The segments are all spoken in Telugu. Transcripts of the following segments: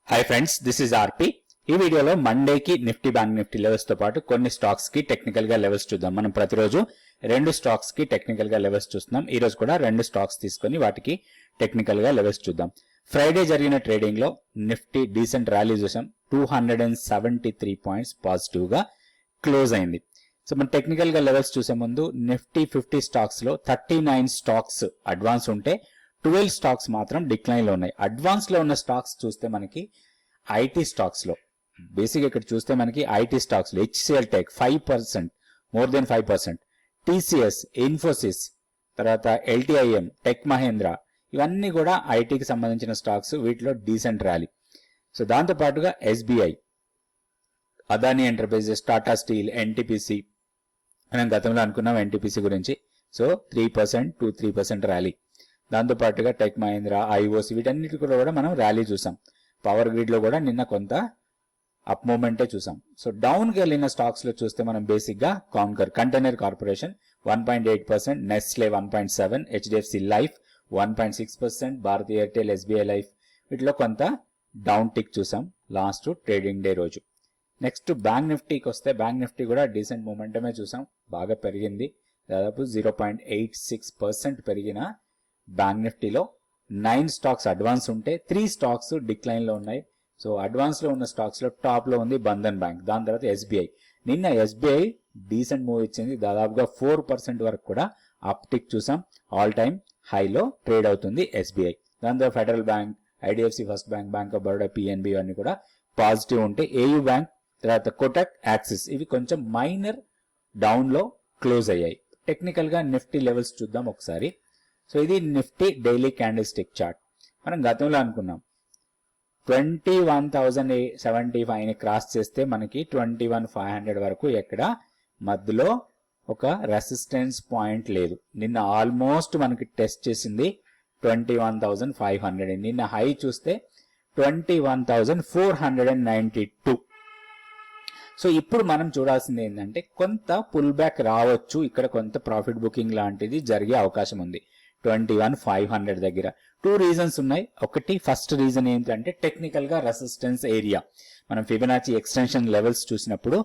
హాయ్ ఫ్రెండ్స్, దిస్ ఇస్ ఆర్పి. ఈ వీడియోలో మండేకి నిఫ్టీ బ్యాంక్ నిఫ్టీ లెవెల్స్ తో పాటు కొన్ని స్టాక్స్ కి టెక్నికల్ గా లెవెల్స్ చూద్దాం. మనం ప్రతిరోజు రెండు స్టాక్స్ కి టెక్నికల్ గా లెవెల్స్ చూస్తున్నాం. ఈ రోజు కూడా రెండు స్టాక్స్ తీసుకొని వాటికి టెక్నికల్ గా లెవెల్స్ చూద్దాం. ఫ్రైడే జరిగిన ట్రేడింగ్ లో నిఫ్టీ డీసెంట్ ర్యాలీ చూసాం. 273 పాయింట్స్ పాజిటివ్ గా క్లోజ్ అయింది. సో మనం టెక్నికల్ గా లెవెల్స్ చూసే ముందు నిఫ్టీ 50 స్టాక్స్ లో 39 స్టాక్స్ అడ్వాన్స్ ఉంటే 12 స్టాక్స్ మాత్రం డిక్లైన్ లో ఉన్నాయి. అడ్వాన్స్ లో ఉన్న స్టాక్స్ చూస్తే మనకి ఐటీ స్టాక్స్ లో బేసిక్ ఇక్కడ చూస్తే మనకి ఐటీ స్టాక్స్ లో HCl tech 5%, more than 5%, TCS, Infosys, తర్వాత ఎల్టీఐఎం, టెక్ మహేంద్ర, ఇవన్నీ కూడా ఐటీకి సంబంధించిన స్టాక్స్. వీటిలో డీసెంట్ ర్యాలీ. సో దాంతో పాటుగా SBI, Adani enterprises, Tata steel, NTPC, మనం గతంలో అనుకున్నాం ఎన్టీపీసీ గురించి. So 3% to 3% rally. దాంతో పాటుగా టెక్ మహేంద్ర, ఐఓసి, వీటన్నిటి కూడా మనం ర్యాలీ చూసాం. పవర్ గ్రిడ్ లో కూడా నిన్న కొంత అప్ మూమెంటే చూసాం. సో డౌన్ కి వెళ్ళిన స్టాక్స్ లో చూస్తే మనం బేసిక్ గా container corporation 1.8%, Nestle 1.7%, HDFC life 1.6%, Bharti Airtel, SBI life, వీటిలో కొంత డౌన్ టిక్ చూసాం లాస్ట్ ట్రేడింగ్ డే రోజు. నెక్స్ట్ బ్యాంక్ నిఫ్టీకి వస్తే బ్యాంక్ నిఫ్టీ కూడా డీసెంట్ మూమెంటమే చూసాం. బాగా పెరిగింది. దాదాపు 0.86% పెరిగిన బ్యాంక్ నిఫ్టీలో 9 స్టాక్స్ అడ్వాన్స్ ఉంటే 3 స్టాక్స్ డిక్లైన్ లో ఉన్నాయి. సో అడ్వాన్స్ లో ఉన్న స్టాక్స్ లో టాప్ లో ఉంది బంధన్ బ్యాంక్, దాని తర్వాత ఎస్బీఐ. నిన్న ఎస్బీఐ డీసెంట్ మూవ్ ఇచ్చింది. దాదాపుగా 4% వరకు కూడా అప్ టిక్ చూసాం. ఆల్ టైమ్ హైలో ట్రేడ్ అవుతుంది ఎస్బీఐ. దాని తర్వాత federal bank, IDFC first bank, bank of Baroda, PNB అన్ని కూడా పాజిటివ్ ఉంటే ఏయూ బ్యాంక్, తర్వాత కోటక్, యాక్సిస్ ఇవి కొంచెం మైనర్ డౌన్ లో క్లోజ్ అయ్యాయి. టెక్నికల్ గా నిఫ్టీ లెవెల్స్ చూద్దాం ఒకసారి. సో ఇది Nifty daily candle stick chart. మనం గతంలో అనుకున్నాం 21,075 ని క్రాస్ చేస్తే మనకి 21,500 వరకు ఎక్కడ మధ్యలో ఒక రెసిస్టెన్స్ పాయింట్ లేదు. నిన్న ఆల్మోస్ట్ మనకి టెస్ట్ చేసింది 21,500. నిన్న హై చూస్తే 21,492. సో ఇప్పుడు మనం చూడాల్సింది ఏంటంటే కొంత పుల్ బ్యాక్ రావచ్చు. ఇక్కడ కొంత ప్రాఫిట్ బుకింగ్ లాంటిది జరిగే అవకాశం ఉంది 21,500 దగ్గర. 2 రీజన్స్ ఉన్నాయి. ఒకటి, ఫస్ట్ రీజన్ ఏంటంటే టెక్నికల్ గా రెసిస్టెన్స్ ఏరియా. మనం ఫిబొనాచి ఎక్స్టెన్షన్ లెవెల్స్ చూసినప్పుడు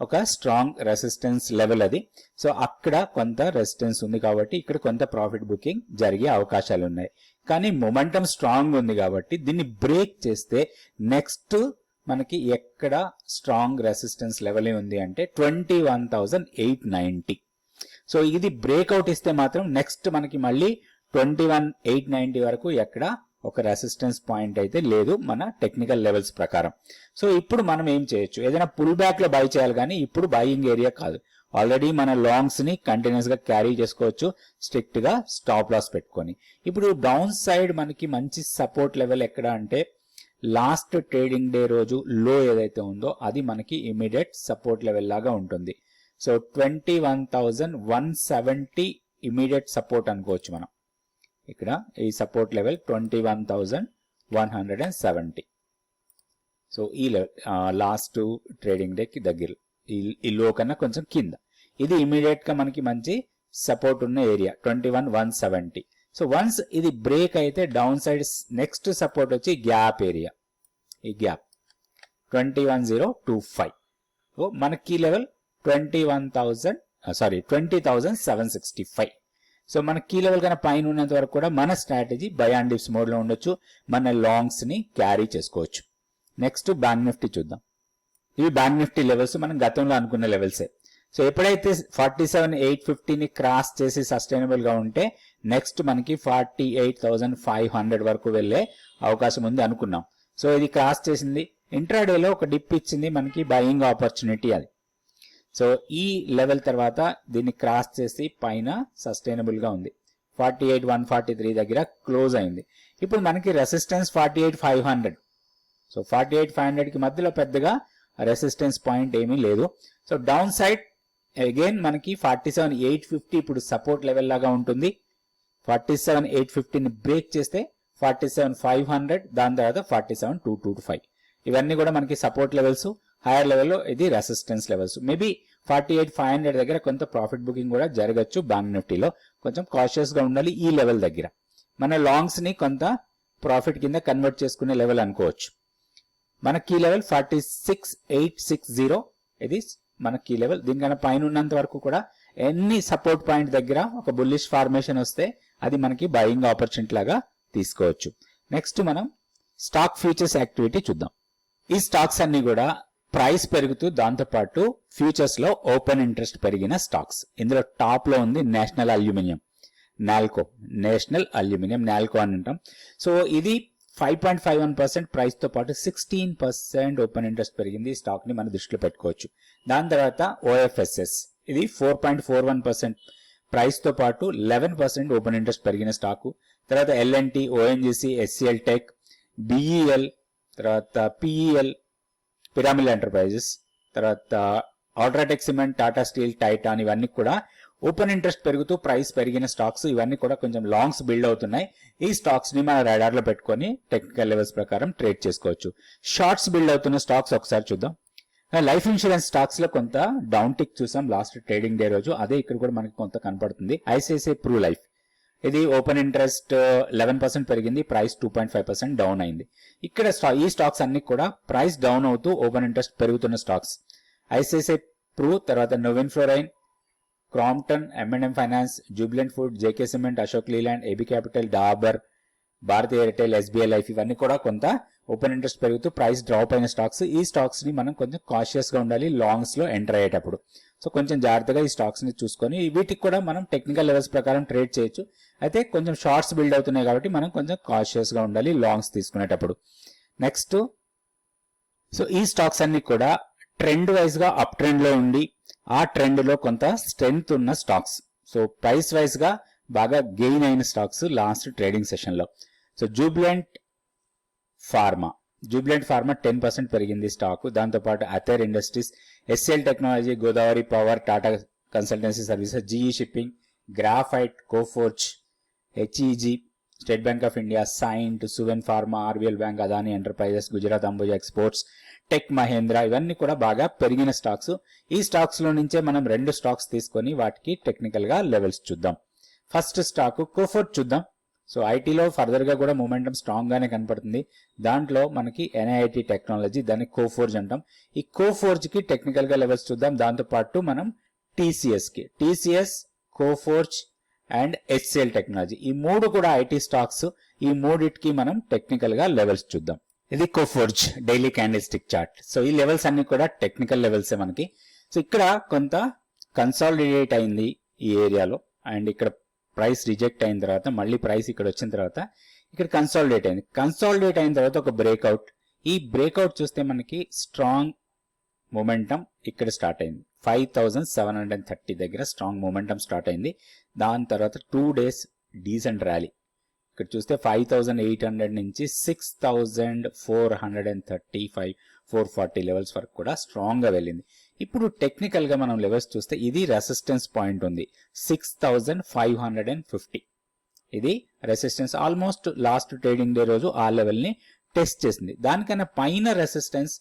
ఒక స్ట్రాంగ్ రెసిస్టెన్స్ లెవెల్ అది. సో అక్కడ కొంత రెసిస్టెన్స్ ఉంది కాబట్టి ఇక్కడ కొంత ప్రాఫిట్ బుకింగ్ జరిగే అవకాశాలు ఉన్నాయి. కానీ మొమెంటం స్ట్రాంగ్ ఉంది కాబట్టి దీన్ని బ్రేక్ చేస్తే నెక్స్ట్ మనకి ఎక్కడ స్ట్రాంగ్ రెసిస్టెన్స్ లెవెల్ ఉంది అంటే 21,890. సో ఇది బ్రేక్అవుట్ ఇస్తే మాత్రం నెక్స్ట్ మనకి మళ్ళీ 21,890 వరకు ఎక్కడ ఒక రెసిస్టెన్స్ పాయింట్ అయితే లేదు మన టెక్నికల్ లెవెల్స్ ప్రకారం. సో ఇప్పుడు మనం ఏం చేయొచ్చు, ఏదైనా పుల్ బ్యాక్ లో బై చేయాలి, కానీ ఇప్పుడు బయింగ్ ఏరియా కాదు. ఆల్రెడీ మన లాంగ్స్ ని కంటిన్యూస్ గా క్యారీ చేసుకోవచ్చు స్ట్రిక్ట్ గా స్టాప్ లాస్ పెట్టుకొని. ఇప్పుడు డౌన్ సైడ్ మనకి మంచి సపోర్ట్ లెవెల్ ఎక్కడ అంటే లాస్ట్ ట్రేడింగ్ డే రోజు లో ఏదైతే ఉందో అది మనకి ఇమీడియట్ సపోర్ట్ లెవెల్ లాగా ఉంటుంది. సో 21,170 ఇమీడియట్ సపోర్ట్ అనుకోవచ్చు మనం. ఇక్కడ ఈ సపోర్ట్ లెవెల్ 21,170. సో ఈ లెవెల్ లాస్ట్ ట్రేడింగ్ డే కి దగ్గర, ఈ లో కన్నా కొంచెం కింద. ఇది ఇమీడియట్ గా మనకి మంచి సపోర్ట్ ఉన్న ఏరియా 21,170. సో వన్స్ ఇది బ్రేక్ అయితే డౌన్ సైడ్ నెక్స్ట్ సపోర్ట్ వచ్చి గ్యాప్ ఏరియా, ఈ గ్యాప్ 21,025. సో మనకి లెవెల్ 20,765. సో మన కీ లెవెల్ కన్నా పైన ఉన్నంత వరకు కూడా మన strategy by and dips mode లో ఉండొచ్చు. మన లాంగ్స్ ని క్యారీ చేసుకోవచ్చు. నెక్స్ట్ బ్యాంక్ నిఫ్టీ చూద్దాం. ఇవి బ్యాంక్ నిఫ్టీ లెవెల్స్ మనం గతంలో అనుకున్న లెవెల్సే. సో ఎప్పుడైతే 47,850 ని క్రాస్ చేసి సస్టైనబుల్ గా ఉంటే నెక్స్ట్ మనకి 48,500 వరకు వెళ్లే అవకాశం ఉంది అనుకున్నాం. సో ఇది క్రాస్ చేసింది. ఇంట్రాడేలో ఒక డిప్ ఇచ్చింది మనకి బయింగ్ ఆపర్చునిటీ అది. సో ఈ లెవెల్ తర్వాత దీన్ని క్రాస్ చేసి పైన సస్టైనబుల్ గా ఉంది. 48,143 దగ్గర క్లోజ్ అయింది. ఇప్పుడు మనకి రెసిస్టెన్స్ 48,500. సో 48,500 కి మధ్యలో పెద్దగా రెసిస్టెన్స్ పాయింట్ ఏమీ లేదు. సో డౌన్ సైడ్ అగైన్ మనకి 47,850 ఇప్పుడు సపోర్ట్ లెవెల్ లాగా ఉంటుంది. 47,850 ని బ్రేక్ చేస్తే 47,500, దాని తర్వాత 47,225. ఇవన్నీ కూడా మనకి సపోర్ట్ లెవెల్స్. హైయర్ లెవెల్లో ఇది రెసిస్టెన్స్ లెవెల్స్. మేబీ 48,500 దగ్గర కొంత ప్రాఫిట్ బుకింగ్ కూడా జరగచ్చు. బ్యాంక్ నిఫ్టీలో కొంచెం కాషియస్ గా ఉండాలి. ఈ లెవెల్ దగ్గర మన లాంగ్స్ ని కొంత ప్రాఫిట్ కింద కన్వర్ట్ చేసుకునే లెవెల్ అనుకోవచ్చు. మన కీ లెవెల్ 46860 ఇది మన కీ లెవెల్. దీనికన్నా పైన ఉన్నంత వరకు కూడా ఎన్ని సపోర్ట్ పాయింట్ దగ్గర ఒక బుల్లిష్ ఫార్మేషన్ వస్తే అది మనకి బయింగ్ ఆపర్చునిటీ లాగా తీసుకోవచ్చు. నెక్స్ట్ మనం స్టాక్ ఫ్యూచర్స్ యాక్టివిటీ చూద్దాం. ఈ స్టాక్స్ అన్ని కూడా ప్రైస్ పెరుగుతూ దాంతోపాటు ఫ్యూచర్స్ లో ఓపెన్ ఇంట్రెస్ట్ పెరిగిన స్టాక్స్. ఇందులో టాప్ లో ఉంది national aluminium, NALCO, national aluminium NALCO అని అంటాం. సో ఇది 5.51% ప్రైస్ తో పాటు 16% ఓపెన్ ఇంట్రెస్ట్ పెరిగింది. ఈ స్టాక్ ని మనం దృష్టిలో పెట్టుకోవచ్చు. దాని తర్వాత ఓఎఫ్ఎస్ఎస్, ఇది 4.41% ప్రైస్ తో పాటు 11% ఓపెన్ ఇంట్రెస్ట్ పెరిగిన స్టాకు. తర్వాత ఎల్ఎన్టీ, ఓఎన్జీసీ, ఎస్సీఎల్ టెక్, బిఈఎల్, తర్వాత పిఈఎల్, పిరామిల్ ఎంటర్ప్రైజెస్, తర్వాత అల్ట్రాటెక్ సిమెంట్, టాటా స్టీల్, టైటాన్ ఇవన్నీ కూడా ఓపెన్ ఇంట్రెస్ట్ పెరుగుతూ ప్రైస్ పెరిగిన స్టాక్స్. ఇవన్నీ కూడా కొంచెం లాంగ్స్ బిల్డ్ అవుతున్నాయి. ఈ స్టాక్స్ ని మన రాడార్ లో పెట్టుకొని టెక్నికల్ లెవెల్స్ ప్రకారం ట్రేడ్ చేసుకోవచ్చు. షార్ట్స్ బిల్డ్ అవుతున్న స్టాక్స్ ఒకసారి చూద్దాం. లైఫ్ ఇన్సూరెన్స్ స్టాక్స్ లో కొంత డౌన్ టిక్ చూసాం లాస్ట్ ట్రేడింగ్ డే రోజు. అదే ఇక్కడ కూడా మనకి కొంత కనపడుతుంది. ఐసిఐసిఐ ప్రూ లైఫ్, ఇది ఓపెన్ ఇంట్రెస్ట్ 11% పెరిగింది, ప్రైస్ 2.5% డౌన్ అయింది. ఇక్కడ ఈ స్టాక్స్ అన్ని కూడా ప్రైస్ డౌన్ అవుతూ ఓపెన్ ఇంట్రెస్ట్ పెరుగుతున్న స్టాక్స్. ఐసిఐసిఐ ప్రూ, తర్వాత Navin Fluorine, Crompton, M&M Finance, Jubilant Food, JK Cement, Ashok Leyland, AB Capital, Dabur, Bharatiya Airtel, SBI Life ఇవన్నీ కూడా కొంత ఓపెన్ ఇంట్రెస్ట్ పెరుగుతూ ప్రైస్ డ్రాప్ అయిన స్టాక్స్. ఈ స్టాక్స్ ని మనం కొంచెం కాషియస్ గా ఉండాలి లాంగ్స్ లో ఎంటర్ అయ్యేటప్పుడు. సో కొంచెం జాగ్రత్తగా ఈ స్టాక్స్ ని చూసుకొని వీటికి కూడా మనం టెక్నికల్ లెవెల్స్ ప్రకారం ట్రేడ్ చేయొచ్చు. అయితే కొంచెం షార్ట్స్ బిల్డ్ అవుతున్నాయి కాబట్టి మనం కొంచెం కాషియస్ గా ఉండాలి లాంగ్స్ తీసుకునేటప్పుడు. నెక్స్ట్, సో ఈ స్టాక్స్ అన్ని కూడా ట్రెండ్ వైజ్ గా అప్ ట్రెండ్ లో ఉండి ఆ ట్రెండ్ లో కొంత స్ట్రెంగ్త్ ఉన్న స్టాక్స్. సో ప్రైస్ వైజ్ గా బాగా గెయిన్ అయిన స్టాక్స్ లాస్ట్ ట్రేడింగ్ సెషన్ లో. సో జూబిలెంట్ ఫార్మా 10% పెరిగింది స్టాక్. దాంతోపాటు Aether Industries, SL Technology, Godavari Power, Tata Consultancy Services, GE Shipping, Graphite, Coforge, HEG, State Bank of India, Cyient, Suven Pharma, RBL Bank, Adani Enterprises, Gujarat Ambuja Exports, Tech Mahindra ఇవన్నీ కూడా బాగా పెరిగిన స్టాక్స్. ఈ స్టాక్స్ లో నుంచే మనం 2 స్టాక్స్ తీసుకొని వాటికి టెక్నికల్ గా లెవెల్స్ చూద్దాం. ఫస్ట్ స్టాక్ కోఫోర్జ్ చూద్దాం. సో ఐటీలో ఫర్దర్ గా కూడా మూమెంటం స్ట్రాంగ్ గానే కనపడుతుంది. దాంట్లో మనకి ఎన్ఐఐటి టెక్నాలజీ, దాన్ని కోఫోర్జ్ అంటాం. ఈ కోఫోర్జ్ కి టెక్నికల్ గా లెవెల్స్ చూద్దాం. దాంతో పాటు మనం TCS, Coforge and HCl technology ఈ 3 కూడా ఐటీ స్టాక్స్. ఈ మూడిటికి మనం టెక్నికల్ గా లెవెల్స్ చూద్దాం. ఇది Coforge daily candle stick chart. So ఈ లెవెల్స్ అన్ని కూడా టెక్నికల్ లెవెల్స్ మనకి. సో ఇక్కడ కొంత కన్సాలిడేట్ అయింది ఈ ఏరియాలో, అండ్ ఇక్కడ ప్రైస్ రిజెక్ట్ అయిన తర్వాత మళ్ళీ ప్రైస్ ఇక్కడ వచ్చిన తర్వాత ఇక్కడ కన్సాలిడేట్ అయింది. కన్సాలిడేట్ అయిన తర్వాత ఒక బ్రేక్అవుట్. ఈ బ్రేక్అవుట్ చూస్తే మనకి స్ట్రాంగ్ మొమెంటం ఇక్కడ స్టార్ట్ అయింది. 5730 దగ్గర స్ట్రాంగ్ మొమెంటం స్టార్ట్ అయింది. దాని తర్వాత 2 days డీసెంట్ ర్యాలీ. ఇక్కడ చూస్తే 5800 నుంచి 6435, 440 లెవెల్స్ వరకు కూడా స్ట్రాంగ్ గా వెళ్ళింది. ఇప్పుడు టెక్నికల్ గా మనం లెవెల్స్ చూస్తే ఇది రెసిస్టెన్స్ పాయింట్ ఉంది 6550. ఇది resistance almost last trading day రోజు ఆ లెవెల్ ని టెస్ట్ చేసింది. దానికన్నా పైన రెసిస్టెన్స్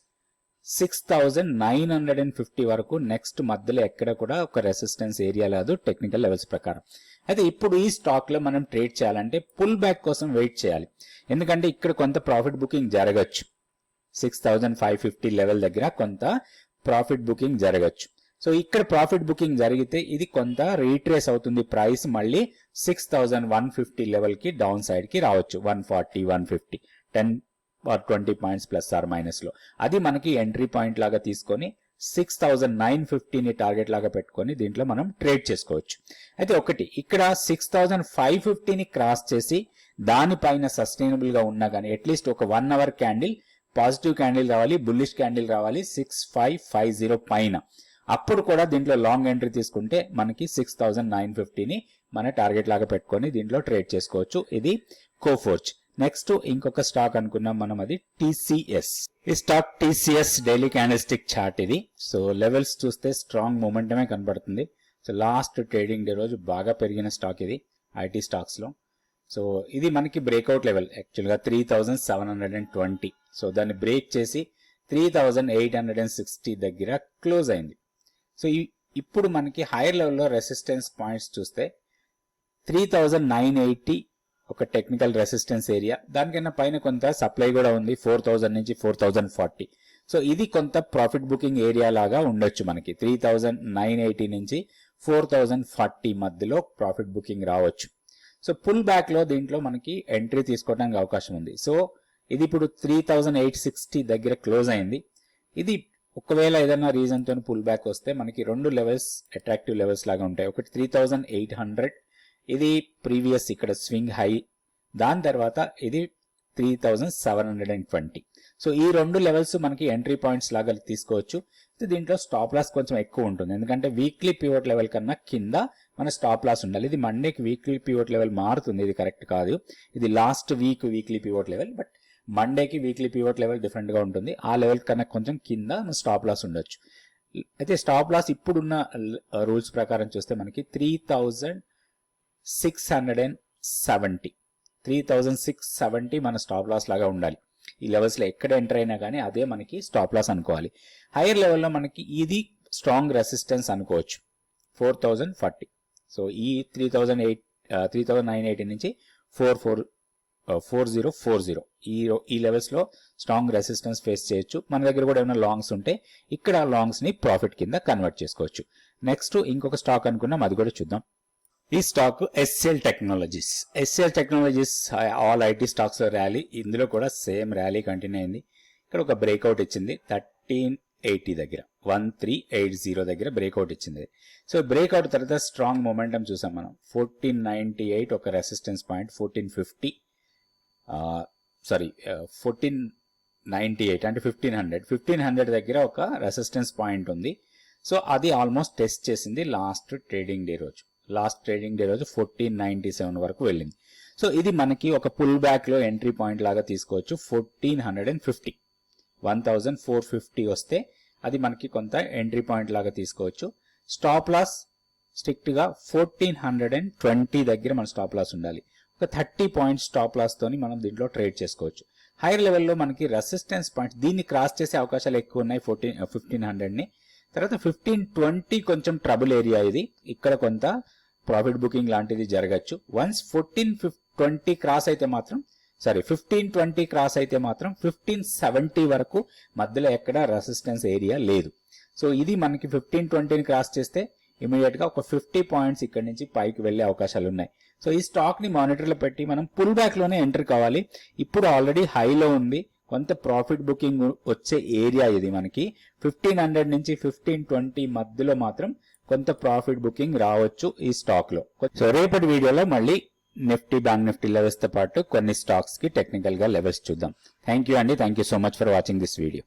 6950 వరకు నెక్స్ట్ మధ్యలో ఎక్కడ కూడా ఒక రెసిస్టెన్స్ ఏరియా లేదు టెక్నికల్ లెవెల్స్ ప్రకారం. అయితే ఇప్పుడు ఈ స్టాక్ లో మనం ట్రేడ్ చేయాలంటే పుల్ బ్యాక్ కోసం వెయిట్ చేయాలి. ఎందుకంటే ఇక్కడ కొంత ప్రాఫిట్ బుకింగ్ జరగచ్చు. 6550 లెవెల్ దగ్గర కొంత ప్రాఫిట్ బుకింగ్ జరగచ్చు. సో ఇక్కడ ప్రాఫిట్ బుకింగ్ జరిగితే ఇది కొంత రీట్రేస్ అవుతుంది. ప్రైస్ మళ్ళీ 6150 లెవెల్ కి డౌన్ సైడ్ కి రావచ్చు. 140, 150, 10 or 20 points plus or minus లో. అది మనకి ఎంట్రీ పాయింట్ లాగా తీసుకొని 6950ని టార్గెట్ లాగా పెట్టుకొని దీంట్లో మనం ట్రేడ్ చేసుకోవచ్చు. అయితే ఒకటి, ఇక్కడ 6550ని క్రాస్ చేసి దానిపైన సస్టైనబుల్ గా ఉన్నా కానీ అట్లీస్ట్ ఒక 1 hour క్యాండిల్ పాజిటివ్ క్యాండిల్ రావాలి, బుల్లిష్ క్యాండిల్ రావాలి 6550 పైన. అప్పుడు కూడా దీంట్లో లాంగ్ ఎంట్రీ తీసుకుంటే మనకి 6950ని మన టార్గెట్ లాగా పెట్టుకొని దీంట్లో ట్రేడ్ చేసుకోవచ్చు. ఇది కోఫోర్జ్. నెక్స్ట్ ఇంకొక స్టాక్ అనుకున్నాం మనం, అది టీసీఎస్. ఈ stock TCS daily candlestick chart ఇది. సో లెవెల్స్ చూస్తే స్ట్రాంగ్ మూమెంటమే కనబడుతుంది. సో లాస్ట్ ట్రేడింగ్ డే రోజు బాగా పెరిగిన స్టాక్ ఇది ఐటీ స్టాక్స్ లో. సో ఇది మనకి బ్రేక్అవుట్ లెవెల్ యాక్చువల్గా 3720. సో దాన్ని బ్రేక్ చేసి 3860 దగ్గర క్లోజ్ అయింది. సో ఇప్పుడు మనకి హైయర్ లెవెల్లో రెసిస్టెన్స్ పాయింట్స్ చూస్తే 3980 ఒక టెక్నికల్ రెసిస్టెన్స్ ఏరియా, దానికన్నా పైన కొంత సప్లై కూడా ఉంది 4000 నుంచి 4040. సో ఇది కొంత ప్రాఫిట్ బుకింగ్ ఏరియా లాగా ఉండొచ్చు మనకి. 3980 నుంచి 4040 మధ్యలో ప్రాఫిట్ బుకింగ్ రావచ్చు. సో పుల్ బ్యాక్ లో దీంట్లో మనకి ఎంట్రీ తీసుకోవడానికి అవకాశం ఉంది. సో ఇది ఇప్పుడు 3860 దగ్గర క్లోజ్ అయింది. ఇది ఒకవేళ ఏదైనా రీజన్ తో పుల్ బ్యాక్ వస్తే మనకి రెండు లెవెల్స్ అట్రాక్టివ్ లెవెల్స్ లాగా ఉంటాయి. ఒకటి 3800, ఇది ప్రీవియస్ ఇక్కడ స్వింగ్ హై, దాని తర్వాత ఇది 3720. సో ఈ రెండు లెవెల్స్ మనకి ఎంట్రీ పాయింట్స్ లాగా తీసుకోవచ్చు. దీంట్లో స్టాప్ లాస్ కొంచెం ఎక్కువ ఉంటుంది, ఎందుకంటే వీక్లీ పివోట్ లెవెల్ కన్నా కింద మన స్టాప్ లాస్ ఉండాలి. ఇది మండేకి వీక్లీ పివోట్ లెవెల్ మారుతుంది, ఇది కరెక్ట్ కాదు. ఇది last week weekly pivot level, but మండేకి వీక్లీ పివోట్ లెవెల్ డిఫరెంట్ గా ఉంటుంది. ఆ లెవెల్ కన్నా కొంచెం కింద మన స్టాప్ లాస్ ఉండొచ్చు. అయితే స్టాప్ లాస్ ఇప్పుడున్న రూల్స్ ప్రకారం చూస్తే మనకి 3670 మన స్టాప్ లాస్ లాగా ఉండాలి. ఈ లెవెల్స్ లో ఎక్కడ ఎంటర్ అయినా కానీ అదే మనకి స్టాప్ లాస్ అనుకోవాలి. హైయర్ లెవెల్లో మనకి ఇది స్ట్రాంగ్ రెసిస్టెన్స్ అనుకోవచ్చు 4040. సో ఈ 3980 నుంచి 4040 ఈ లెవెల్స్ లో స్ట్రాంగ్ రెసిస్టెన్స్ ఫేస్ చేయొచ్చు. మన దగ్గర కూడా ఏమైనా లాంగ్స్ ఉంటే ఇక్కడ లాంగ్స్ ని ప్రాఫిట్ కింద కన్వర్ట్ చేసుకోవచ్చు. నెక్స్ట్ ఇంకొక స్టాక్ అనుకున్నాం, అది కూడా చూద్దాం. ఈ stock SL technologies. All IT stocks rally, ఇందులో కూడా సేమ్ ర్యాలీ కంటిన్యూ అయింది. ఇక్కడ ఒక బ్రేక్అవుట్ ఇచ్చింది 1380 దగ్గర, 1380 దగ్గర బ్రేక్అవుట్ ఇచ్చింది. సో బ్రేక్అవుట్ తర్వాత స్ట్రాంగ్ మొమెంటం చూసాం మనం. 1498 ఒక రెసిస్టెన్స్ పాయింట్, 1498 అంటే 1500 దగ్గర ఒక రెసిస్టెన్స్ పాయింట్ ఉంది. సో అది ఆల్మోస్ట్ టెస్ట్ చేసింది లాస్ట్ ట్రేడింగ్ డే రోజు. 1497 వరకు వెళ్ళింది. సో ఇది మనకి ఒక పుల్ బ్యాక్ లో ఎంట్రీ పాయింట్ లాగా తీసుకోవచ్చు. 1450 వస్తే అది మనకి కొంత ఎంట్రీ పాయింట్ లాగా తీసుకోవచ్చు. స్టాప్ లాస్ స్ట్రిక్ట్ గా 1420 దగ్గర మన స్టాప్ లాస్ ఉండాలి. ఒక 30 పాయింట్స్ స్టాప్ లాస్ తోని మనం దీంట్లో ట్రేడ్ చేసుకోవచ్చు. హైయర్ లెవెల్లో మనకి రెసిస్టెన్స్ పాయింట్స్ దీన్ని క్రాస్ చేసే అవకాశాలు ఎక్కువ ఉన్నాయి 1500 ని. తర్వాత 1520 కొంచెం ట్రబుల్ ఏరియా, ఇది ఇక్కడ కొంత ప్రాఫిట్ బుకింగ్ లాంటిది జరగచ్చు. వన్స్ 1520 క్రాస్ అయితే మాత్రం 1520 క్రాస్ అయితే మాత్రం 1570 వరకు మధ్యలో ఎక్కడ రెసిస్టెన్స్ ఏరియా లేదు. సో ఇది మనకి 1520ని క్రాస్ చేస్తే ఇమీడియట్ గా ఒక 50 పాయింట్స్ ఇక్కడ నుంచి పైకి వెళ్లే అవకాశాలు ఉన్నాయి. సో ఈ స్టాక్ ని మానిటర్ లో పెట్టి మనం పుల్ బ్యాక్ లోనే ఎంటర్ కావాలి. ఇప్పుడు ఆల్రెడీ హైలో ఉంది, కొంత ప్రాఫిట్ బుకింగ్ వచ్చే ఏరియా ఇది మనకి. 1500 నుంచి 1520 మధ్యలో మాత్రం కొంత ప్రాఫిట్ బుకింగ్ రావచ్చు ఈ స్టాక్ లో. సో రేపటి వీడియోలో మళ్ళీ నిఫ్టీ, బ్యాంక్ నిఫ్టీ లెవెల్స్ తో పాటు కొన్ని స్టాక్స్ కి టెక్నికల్ గా లెవెల్స్ చూద్దాం. థ్యాంక్ యూ అండి. Thank you so much for watching this video.